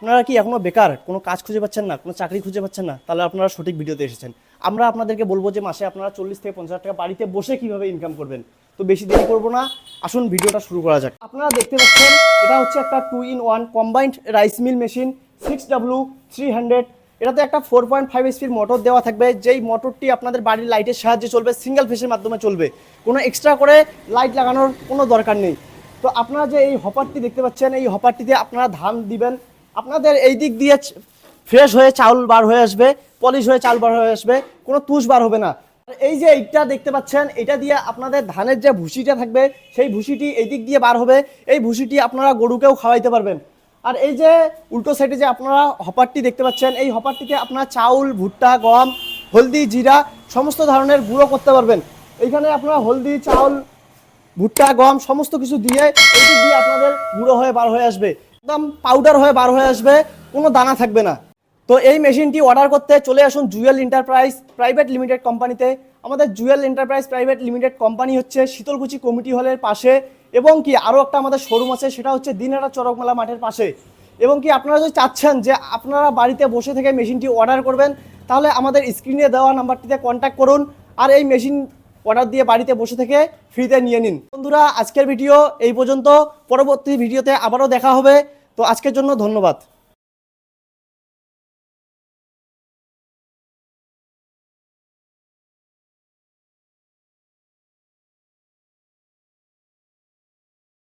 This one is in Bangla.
আপনারা কি এখনো বেকার, কোনো কাজ খুঁজে পাচ্ছেন না, কোনো চাকরি খুঁজে পাচ্ছেন না, তাহলে আপনারা সঠিক ভিডিওতে এসেছেন। আমরা আপনাদেরকে বলবো যে মাসে আপনারা 40 থেকে 50 টাকা বাড়িতে বসে কিভাবে ইনকাম করবেন। তো বেশি দেরি করবো না, আসুন ভিডিওটা শুরু করা যাক। আপনারা দেখতে পাচ্ছেন এটা হচ্ছে একটা 2-in-1 combined rice mill machine 6W300। এটাতে একটা 4.5 HP মোটর দেওয়া থাকবে, যেই মোটরটি আপনাদের বাড়ির লাইটের সাহায্যে চলবে, সিঙ্গেল ফেসের মাধ্যমে চলবে, কোনো এক্সট্রা করে লাইট লাগানোর কোনো দরকার নেই। তো আপনারা যে এই হপারটি দেখতে পাচ্ছেন, এই হপারটিতে আপনারা ধান দিবেন, আপনাদের এই দিক দিয়ে ফ্রেশ হয়ে চাউল বার হয়ে আসবে, পলিশ হয়ে চাউল বার হয়ে আসবে, কোনো তুষ বার হবে না। এই যে এইটা দেখতে পাচ্ছেন, এটা দিয়ে আপনাদের ধানের যে ভুসিটা থাকবে, সেই ভুসিটি এই দিক দিয়ে বার হবে, এই ভুসিটি আপনারা গরুকেও খাওয়াইতে পারবেন। আর এই যে উল্টো সাইডে যে আপনারা হপারটি দেখতে পাচ্ছেন, এই হপারটিতে আপনারা চাউল, ভুট্টা, গম, হলদি, জিরা সমস্ত ধরনের গুঁড়ো করতে পারবেন। এইখানে আপনারা হলদি, চাউল, ভুট্টা, গম সমস্ত কিছু দিয়ে এই দিক দিয়ে আপনাদের গুঁড়ো হয়ে বার হয়ে আসবে, একদম পাউডার হয়ে বার হয়ে আসবে, কোনো দানা থাকবে না। তো এই মেশিনটি অর্ডার করতে চলে আসুন জুয়েল এন্টারপ্রাইজ প্রাইভেট লিমিটেড কোম্পানিতে। আমাদের Jewel enterprise private limited company হচ্ছে শীতলকুচি কমিটি হলের পাশে, এবং কি আরও একটা আমাদের শোরুম আছে, সেটা হচ্ছে দিনহাটা চরক মেলা মাঠের পাশে। এবং কি আপনারা যদি চাচ্ছেন যে আপনারা বাড়িতে বসে থেকে মেশিনটি অর্ডার করবেন, তাহলে আমাদের স্ক্রিনে দেওয়া নাম্বারটিতে কন্ট্যাক্ট করুন, আর এই মেশিন অর্ডার দিয়ে বাড়িতে বসে থেকে ফ্রিতে নিয়ে নিন। বন্ধুরা, আজকের ভিডিও এই পর্যন্ত, পরবর্তী ভিডিওতে আবারও দেখা হবে। তো আজকের জন্য ধন্যবাদ।